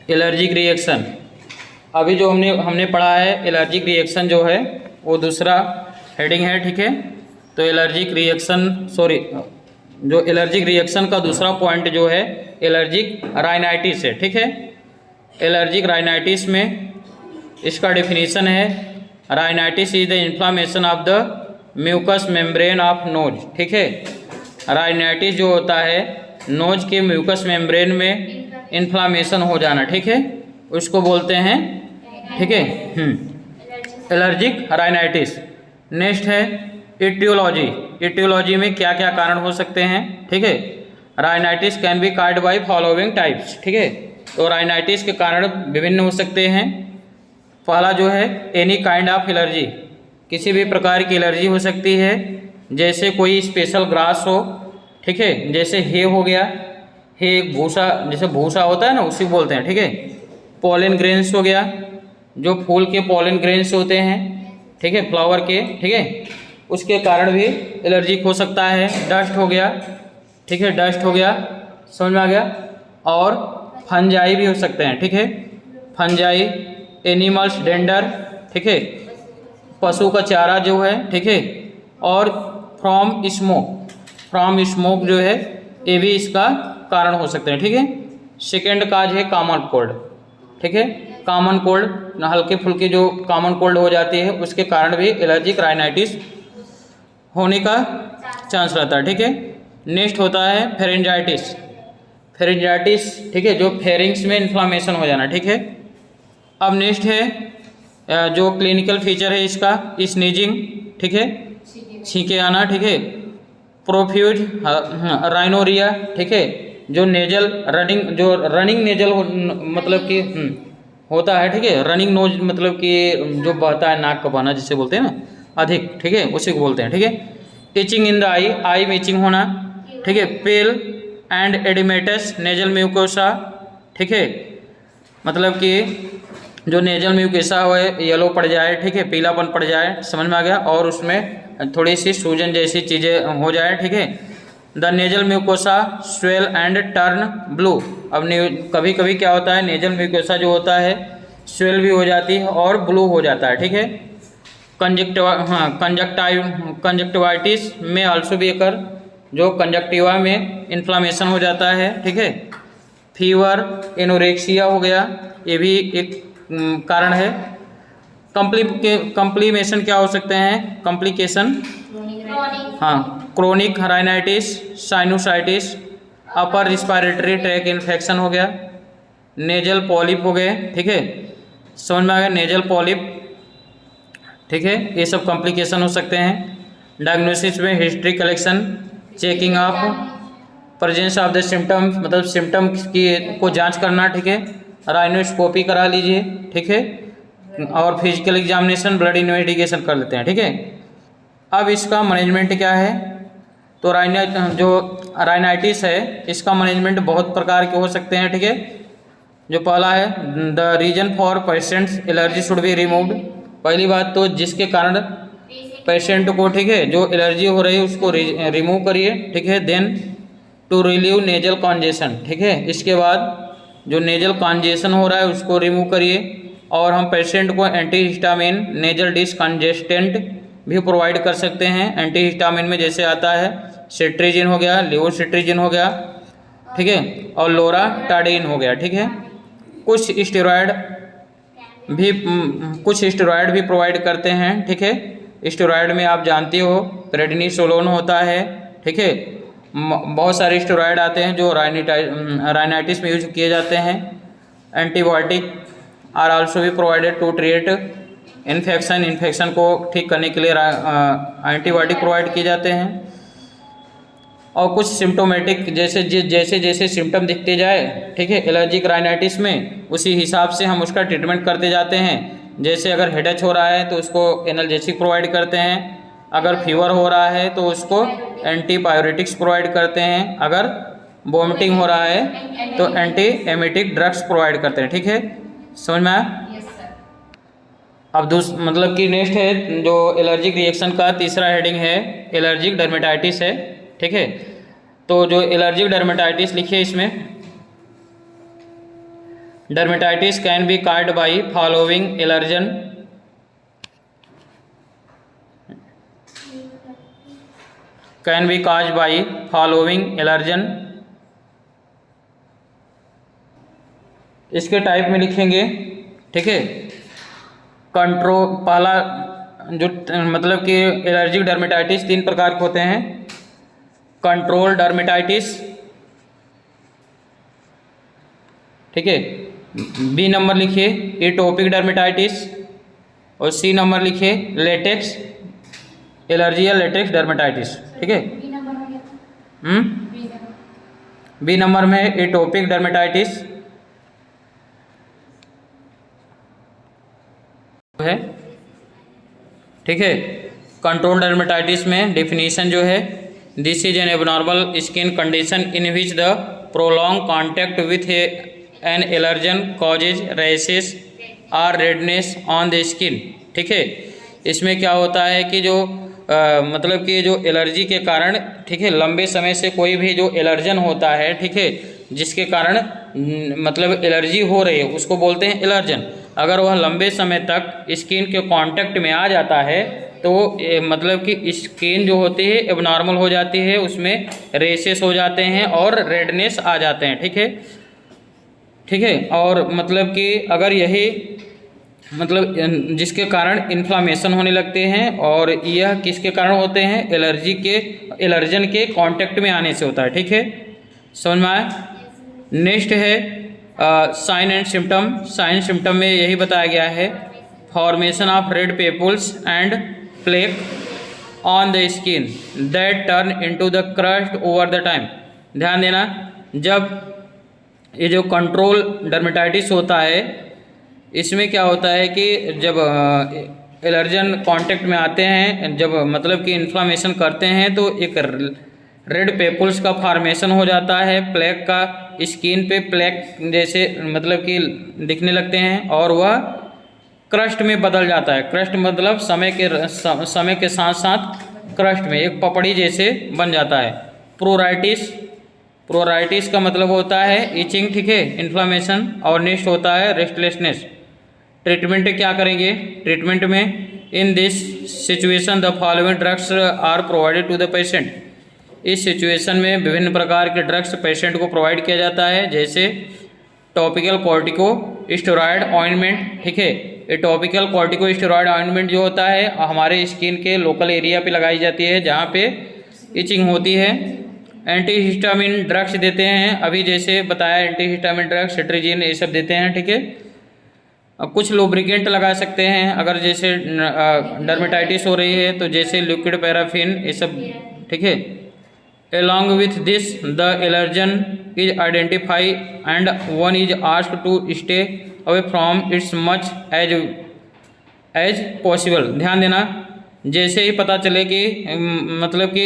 Allergic reaction. अभी जो हमने पढ़ा है एलर्जिक रिएक्शन जो है वो दूसरा हेडिंग है, ठीक है। तो एलर्जिक रिएक्शन जो एलर्जिक रिएक्शन का दूसरा पॉइंट जो है एलर्जिक राइनाइटिस है, ठीक है। एलर्जिक राइनाइटिस में इसका डेफिनेशन है rhinitis is the inflammation of the mucous membrane of nose, ठीक है। राइनाइटिस जो होता है नोज के म्यूकस मेम्ब्रेन में इन्फ्लामेशन हो जाना, ठीक है, उसको बोलते हैं, ठीक है, एलर्जिक राइनाइटिस। नेक्स्ट है इटियोलॉजी। इटियोलॉजी में क्या क्या कारण हो सकते हैं, ठीक है। Rhinitis can be caused by following types, ठीक है। तो राइनाइटिस के कारण विभिन्न हो सकते हैं। पहला जो है एनी काइंड ऑफ एलर्जी, किसी भी प्रकार की एलर्जी हो सकती है, जैसे कोई स्पेशल ग्रास हो, ठीक है, जैसे हे हो गया, हे भूसा, जैसे भूसा होता है ना उसी बोलते हैं, ठीक है। पॉलन ग्रेन्स हो गया, जो फूल के पॉलन ग्रेन्स होते हैं, ठीक है, फ्लावर के, ठीक है, उसके कारण भी एलर्जिक हो सकता है। डस्ट हो गया, ठीक है, डस्ट हो गया, समझ में आ गया। और फंजाई भी हो सकते हैं, ठीक है, फंजाई, एनिमल्स डेंडर, ठीक है, पशु का चारा जो है, ठीक है। और फ्रॉम स्मोक जो है ये भी इसका कारण हो सकते हैं, ठीक है। सेकेंड काज है कॉमन कोल्ड, ठीक है। कॉमन कोल्ड हल्के फुल्के जो कॉमन कोल्ड हो जाती है उसके कारण भी एलर्जिक राइनाइटिस होने का चांस रहता है, ठीक है। नेक्स्ट होता है फेरेंजाइटिस। फेरेंजाइटिस, ठीक है, जो फेरिंग्स में इन्फ्लामेशन हो जाना, ठीक है। अब नेक्स्ट है जो क्लिनिकल फीचर है इसका स्नीजिंग, ठीक है, छींके आना, ठीक है। प्रोफ्यूज राइनोरिया, ठीक है, जो नेजल रनिंग नेजल मतलब कि होता है, ठीक है। रनिंग नोज मतलब कि जो बहता है, नाक का बहना जिसे बोलते हैं ना अधिक, ठीक है, उसी को बोलते हैं, ठीक है। इचिंग इन द आई में इचिंग होना, ठीक है। Pale and oedematous nasal mucosa, ठीक है, मतलब कि जो नेजल म्यूकोसा हो येलो पड़ जाए, ठीक है, पीलापन पड़ जाए, समझ में आ गया, और उसमें थोड़ी सी सूजन जैसी चीज़ें हो जाए, ठीक है। The nasal mucosa swell and turn blue. अब कभी कभी क्या होता है नेजल म्यूकोसा जो होता है स्वेल भी हो जाती है और ब्लू हो जाता है, ठीक है। कंजक्टिवाइटिस में आल्सो भी अकर, जो कंजक्टिवा में इन्फ्लामेशन हो जाता है, ठीक है। फीवर, एनोरेक्सिया हो गया, ये भी एक कारण है। कॉम्प्लिमेशन क्या हो सकते हैं, कॉम्प्लिकेशन, हाँ, chronic rhinitis, sinusitis, upper respiratory track infection हो गया, नेजल पॉलिप हो गए, ठीक है, समझ में आ गया, नेजल पॉलिप, ठीक है, ये सब कॉम्प्लिकेशन हो सकते हैं। डायग्नोसिस में history collection, checking of presence of the symptom, मतलब सिम्टम की को जांच करना, ठीक है। राइनोस्कोपी करा लीजिए, ठीक है, और फिजिकल एग्जामिनेशन, ब्लड इन्वेस्टिगेशन कर लेते हैं, ठीक है। अब इसका मैनेजमेंट क्या है, तो जो राइनाइटिस है इसका मैनेजमेंट बहुत प्रकार के हो सकते हैं, ठीक है। जो पहला है the reason for patients allergy should be removed. पहली बात तो जिसके कारण पेशेंट को, ठीक है, जो एलर्जी हो रही है उसको रिमूव करिए, ठीक है। Then to relieve nasal congestion, ठीक है, इसके बाद जो नेजल कॉन्जेशन हो रहा है उसको रिमूव करिए। और हम पेशेंट को एंटीहिस्टामिन नेजल डिसकंजेस्टेंट भी प्रोवाइड कर सकते हैं। एंटीहिस्टामिन में जैसे आता है सिट्रीजिन हो गया, लेवोसिट्रीजिन हो गया, ठीक है, और लोराटाडीन हो गया, ठीक है। कुछ स्टेरॉयड भी प्रोवाइड करते हैं, ठीक है। स्टेरॉयड में आप जानते हो प्रेडनिसोलोन होता है, ठीक है, बहुत सारे स्टेरॉयड आते हैं जो राइनाइटिस में यूज किए जाते हैं। एंटीबायोटिक आर आल्सो भी प्रोवाइडेड टू ट्रीट इन्फेक्शन को ठीक करने के लिए एंटीबायोटिक प्रोवाइड किए जाते हैं। और कुछ सिम्टोमेटिक जैसे सिम्टम दिखते जाए, ठीक है, एलर्जिक राइनाइटिस में उसी हिसाब से हम उसका ट्रीटमेंट करते जाते हैं। जैसे अगर हेडेक हो रहा है तो उसको एनाल्जेसिक प्रोवाइड करते हैं, अगर फीवर हो रहा है तो उसको एंटीपायोरेटिक्स प्रोवाइड करते हैं, अगर वोमिटिंग हो रहा है तो एंटी एमेटिक ड्रग्स प्रोवाइड करते हैं, ठीक है, समझ में आया। अब मतलब कि नेक्स्ट है जो एलर्जिक रिएक्शन का तीसरा हेडिंग है एलर्जिक डर्मेटाइटिस है, ठीक है। तो जो एलर्जिक डर्मेटाइटिस लिखिए इसमें dermatitis can be caused by following allergen, can be caused by following allergen. इसके टाइप में लिखेंगे, ठीक है। कंट्रोल, पहला जो मतलब कि एलर्जिक डर्मेटाइटिस 3 प्रकार के होते हैं। कंट्रोल डर्मेटाइटिस, ठीक है। बी नंबर लिखिए एटोपिक डर्मेटाइटिस, और सी नंबर लिखिए लेटेक्स एलर्जी या लेटेक्स डर्मेटाइटिस, ठीक है। बी नंबर में एटोपिक डर्मेटाइटिस है, ठीक है। कंट्रोल डर्मेटाइटिस में डेफिनेशन जो है, this is an abnormal skin condition in which the prolong contact with an allergen causes rashes or redness on the skin, ठीक है। इसमें क्या होता है कि जो मतलब कि जो एलर्जी के कारण, ठीक है, लंबे समय से कोई भी जो एलर्जन होता है, ठीक है, जिसके कारण मतलब एलर्जी हो रही है, उसको बोलते हैं एलर्जन। अगर वह लंबे समय तक स्किन के कांटेक्ट में आ जाता है तो मतलब कि स्किन जो होती है एबनॉर्मल हो जाती है, उसमें रेशेस हो जाते हैं और रेडनेस आ जाते हैं, ठीक है, ठीक है। और मतलब कि अगर यही मतलब जिसके कारण इन्फ्लामेशन होने लगते हैं, और यह किसके कारण होते हैं, एलर्जन के कांटेक्ट में आने से होता है, ठीक है। समझ में आया। नेक्स्ट है sign and symptom. Sign symptom में यही बताया गया है, formation of red papules and plaque on the skin that turn into the crust over the time. ध्यान देना, जब ये जो कंट्रोल डर्मेटाइटिस होता है, इसमें क्या होता है कि जब एलर्जन कांटेक्ट में आते हैं, जब मतलब कि इन्फ्लामेशन करते हैं, तो एक रेड पेपुल्स का फॉर्मेशन हो जाता है, प्लेक का, स्किन पे प्लेक जैसे मतलब कि दिखने लगते हैं, और वह क्रस्ट में बदल जाता है। क्रस्ट मतलब समय के साथ साथ क्रस्ट में एक पपड़ी जैसे बन जाता है। प्रोराइटिस का मतलब होता है इचिंग, ठीक है, इन्फ्लामेशन। और नेक्स्ट होता है रेस्टलेसनेस। ट्रीटमेंट क्या करेंगे, ट्रीटमेंट में in this situation the following drugs are provided to the patient. इस सिचुएशन में विभिन्न प्रकार के ड्रग्स पेशेंट को प्रोवाइड किया जाता है, जैसे टॉपिकल कॉर्टिको स्टेरॉयड ऑइंटमेंट, ठीक है। ये टॉपिकल कॉर्टिको स्टेरॉयड ऑइंटमेंट जो होता है हमारे स्किन के लोकल एरिया पे लगाई जाती है जहाँ पे इचिंग होती है। एंटीहिस्टामिन ड्रग्स देते हैं, अभी जैसे बताया एंटीहिस्टामिन ड्रग्स, सेट्रिजिन, ये सब देते हैं, ठीक है। अब कुछ लुब्रिकेंट लगा सकते हैं, अगर जैसे डर्मेटाइटिस हो रही है तो जैसे लिक्विड पैराफिन, ये सब, ठीक है। Along with this, the allergen is identified and one is asked to stay away from it much as possible। ध्यान देना, जैसे ही पता चले कि मतलब कि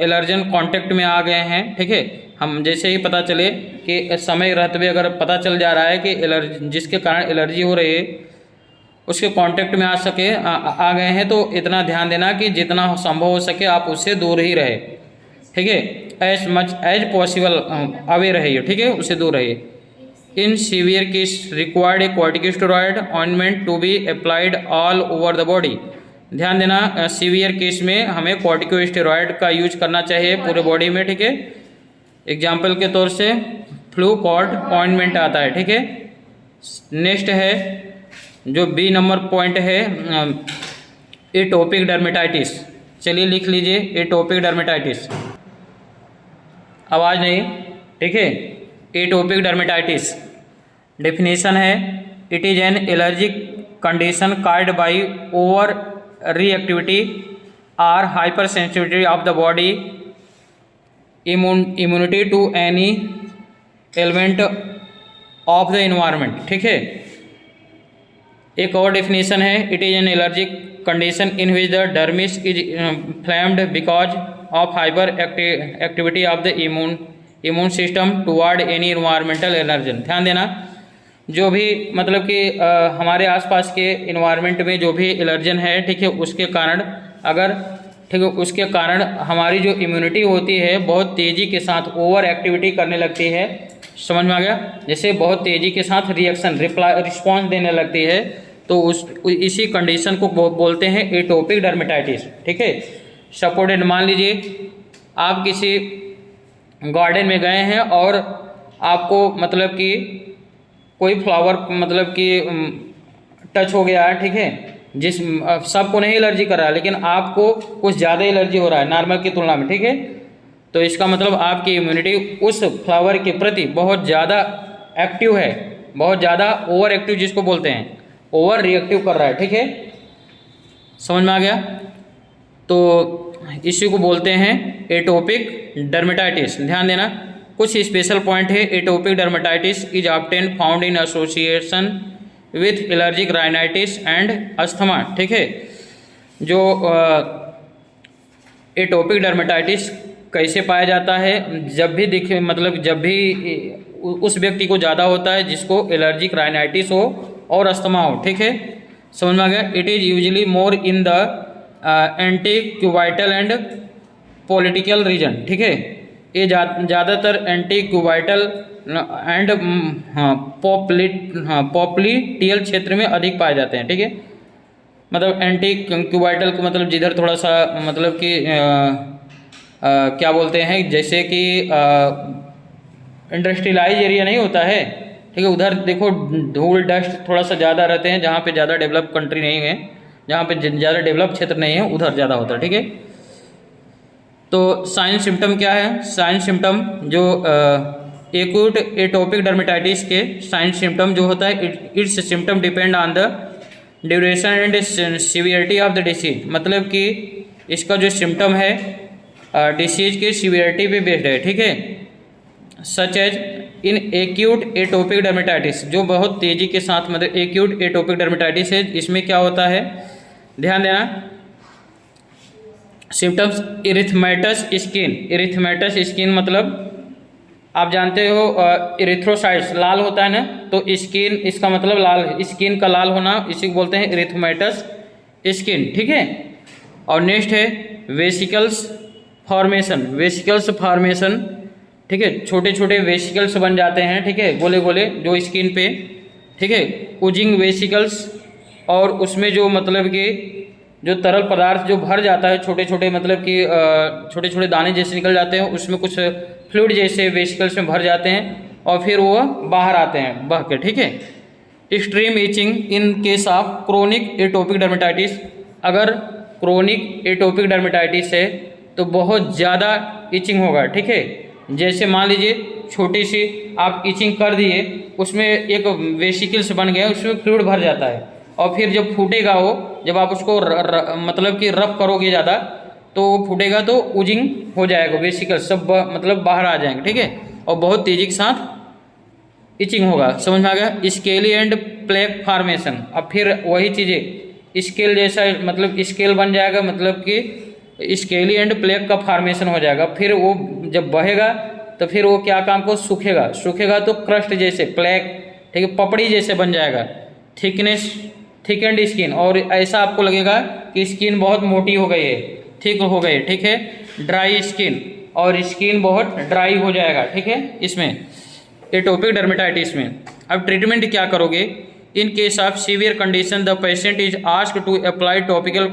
एलर्जन कांटेक्ट में आ गए हैं, ठीक है, हम जैसे ही पता चले कि समय रहते हुए अगर पता चल जा रहा है कि एलर्जी जिसके कारण एलर्जी हो रही है उसके कांटेक्ट में आ गए हैं, तो इतना ध्यान देना कि जितना संभव हो सके आप उससे दूर ही रहे, ठीक है। As much as possible away रहिए, ठीक है, उससे दूर रहिए। In severe case required a corticosteroid ointment to be applied all over the body. ध्यान देना, सीवियर केस में हमें कॉर्टिकोस्टेरॉयड का यूज करना चाहिए पूरे बॉडी में, ठीक है। एग्जाम्पल के तौर से फ्लूकॉर्ट ऑइंटमेंट आता है, ठीक है। नेक्स्ट है जो बी नंबर पॉइंट है एटोपिक डर्मेटाइटिस। चलिए लिख लीजिए एटोपिक डर्मेटाइटिस, आवाज़ नहीं, ठीक है। एटोपिक डर्मेटाइटिस डेफिनेशन है, it is an allergic condition caused by over reactivity or hyper sensitivity of the body immunity to any element of the environment, ठीक है। एक और डेफिनेशन है, it is an allergic condition in which the dermis is flamed because of hyper activity of the immune system toward any environmental allergen. ध्यान देना, जो भी मतलब कि हमारे आसपास के इन्वायरमेंट में जो भी एलर्जन है, ठीक है, उसके कारण अगर, ठीक है, उसके कारण हमारी जो इम्यूनिटी होती है बहुत तेज़ी के साथ ओवर एक्टिविटी करने लगती है, समझ में आ गया। जैसे बहुत तेज़ी के साथ रिएक्शन रिस्पॉन्स देने लगती है तो इसी कंडीशन को बोलते हैं एटोपिक डर्मेटाइटिस। ठीक है, सपोर्टेड, मान लीजिए आप किसी गार्डन में गए हैं और आपको मतलब कि कोई फ्लावर मतलब कि टच हो गया है, ठीक है, जिस सबको नहीं एलर्जी कर रहा है लेकिन आपको कुछ ज़्यादा एलर्जी हो रहा है नॉर्मल की तुलना में, ठीक है, तो इसका मतलब आपकी इम्यूनिटी उस फ्लावर के प्रति बहुत ज़्यादा एक्टिव है, बहुत ज़्यादा ओवर एक्टिव जिसको बोलते हैं, ओवर रिएक्टिव कर रहा है। ठीक है, समझ में आ गया। तो इसी को बोलते हैं एटोपिक डर्मेटाइटिस। ध्यान देना, कुछ स्पेशल पॉइंट है। Atopic dermatitis is often found in association with allergic rhinitis and asthma. ठीक है, जो एटोपिक डर्मेटाइटिस कैसे पाया जाता है, जब भी दिखे मतलब जब भी उस व्यक्ति को ज़्यादा होता है जिसको एलर्जिक राइनाइटिस हो और अस्थमा हो। ठीक है, समझ में आ गया। It is usually more in the antecubital and popliteal region. ठीक है, ये ज़्यादातर एंटीक्यूबाइटल एंड पॉप्लिटियल क्षेत्र में अधिक पाए जाते हैं। ठीक है, मतलब एंटीक्यूबाइटल को मतलब जिधर थोड़ा सा मतलब कि क्या बोलते हैं, जैसे कि इंडस्ट्रियलाइज एरिया नहीं होता है, ठीक है, उधर देखो धूल डस्ट थोड़ा सा ज़्यादा रहते हैं, जहाँ पे ज़्यादा डेवलप कंट्री नहीं है, जहाँ पे ज़्यादा डेवलप क्षेत्र नहीं है उधर ज़्यादा होता है। ठीक है, तो साइन सिम्टम क्या है? साइन सिम्टम जो एक्यूट एटोपिक डर्मेटाइटिस के साइन सिम्टम जो होता है, it's symptom depend on the duration and severity of the disease. मतलब कि इसका जो सिम्टम है डिसीज के सीवियरिटी पे बेस्ड है। ठीक है, such as in acute atopic dermatitis, जो बहुत तेज़ी के साथ मतलब एक्यूट एटोपिक डर्मेटाइटिस है, इसमें क्या होता है, ध्यान देना, सिम्टम्स इरिथमेटस स्किन। इरिथमेटस स्किन मतलब आप जानते हो इरिथ्रोसाइट्स लाल होता है ना, तो स्किन इसका मतलब लाल, स्किन का लाल होना, इसी को बोलते हैं इरिथमेटस स्किन। ठीक है, और नेक्स्ट है वेसिकल्स फॉर्मेशन। वेसिकल्स फॉर्मेशन, ठीक है, छोटे छोटे वेसिकल्स बन जाते हैं, ठीक है, गोले गोले जो स्किन पे, ठीक है, उजिंग वेसिकल्स, और उसमें जो मतलब कि जो तरल पदार्थ जो भर जाता है, छोटे छोटे मतलब कि छोटे छोटे दाने जैसे निकल जाते हैं, उसमें कुछ फ्लूइड जैसे वेसिकल्स में भर जाते हैं और फिर वो बाहर आते हैं बह के। ठीक है, extreme itching in case of chronic atopic dermatitis. अगर क्रोनिक एटोपिक डर्मेटाइटिस है तो बहुत ज़्यादा इचिंग होगा। ठीक है, जैसे मान लीजिए छोटी सी आप इचिंग कर दिए, उसमें एक वेसिकल्स बन गया, उसमें फ्लूइड भर जाता है, और फिर जब फूटेगा वो, जब आप उसको मतलब कि रब करोगे ज़्यादा तो वो फूटेगा तो उजिंग हो जाएगा, वेसिकल्स सब मतलब बाहर आ जाएंगे। ठीक है, और बहुत तेज़ी के साथ इचिंग होगा। समझ में आ गया। स्केली एंड प्लेक फॉर्मेशन, अब फिर वही चीज़ें स्केल जैसा मतलब स्केल बन जाएगा, मतलब कि स्केली एंड प्लेक का फॉर्मेशन हो जाएगा। फिर वो जब बहेगा तो फिर वो क्या काम को सूखेगा, सूखेगा तो क्रस्ट जैसे प्लेक, ठीक है, पपड़ी जैसे बन जाएगा। थिकनेस, थिक एंड स्किन, और ऐसा आपको लगेगा कि स्किन बहुत मोटी हो गई है, थिक हो गई। ठीक है, ड्राई स्किन, और स्किन बहुत ड्राई हो जाएगा। ठीक है, इसमें एटोपिक डर्मेटाइटिस में। अब ट्रीटमेंट क्या करोगे? In case of severe condition the patient is asked to apply topical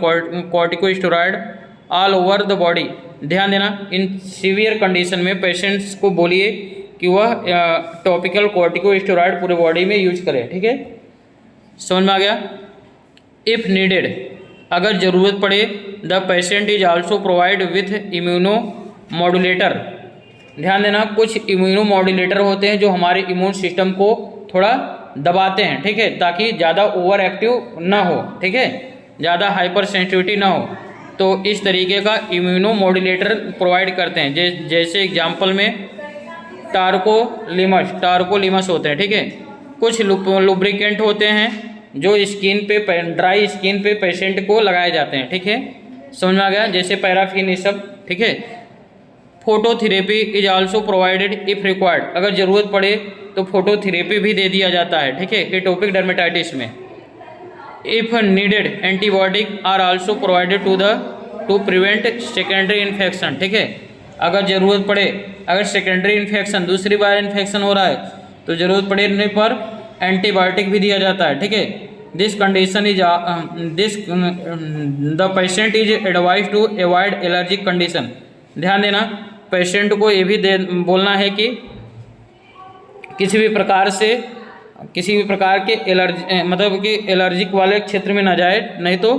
corticosteroid all over the body. ध्यान देना, इन सीवियर कंडीशन में पेशेंट्स को बोलिए कि वह टॉपिकल कॉर्टिकोस्टेरॉइड पूरे बॉडी में यूज करें। ठीक है, समझ में आ गया। इफ़ नीडेड, अगर ज़रूरत पड़े, the patient is also provide with immuno modulator. ध्यान देना, कुछ इम्यूनो मॉड्यूलेटर होते हैं जो हमारे इम्यून सिस्टम को थोड़ा दबाते हैं। ठीक है, ताकि ज़्यादा ओवर एक्टिव ना हो, ठीक है, ज़्यादा हाइपर सेंसिटिविटी ना हो, तो इस तरीके का इम्यूनो मॉड्यूलेटर प्रोवाइड करते हैं। जैसे एग्जाम्पल में टार्कोलिमस होते हैं। ठीक है, कुछ लुब्रिकेंट होते हैं जो स्किन पे, ड्राई स्किन पे पेशेंट को लगाए जाते हैं। ठीक है, समझ में आ गया, जैसे पैराफिन, ये सब। ठीक है, phototherapy is also provided if required, अगर ज़रूरत पड़े तो फोटोथेरेपी भी दे दिया जाता है। ठीक है, एटोपिक डर्मेटाइटिस में। If needed antibiotic are also provided to prevent secondary infection. ठीक है, अगर ज़रूरत पड़े, अगर सेकेंडरी इन्फेक्शन दूसरी बार इन्फेक्शन हो रहा है तो ज़रूरत पड़ने पर एंटीबायोटिक भी दिया जाता है, ठीक है। This condition is the patient is advise to avoid allergic condition. ध्यान देना, पेशेंट को ये भी बोलना है कि किसी भी प्रकार के एलर्जी मतलब कि एलर्जिक वाले क्षेत्र में ना जाए, नहीं तो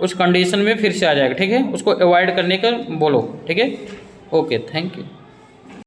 उस कंडीशन में फिर से आ जाएगा, ठीक है। उसको अवॉइड करने का बोलो, ठीक है। Okay, thank you.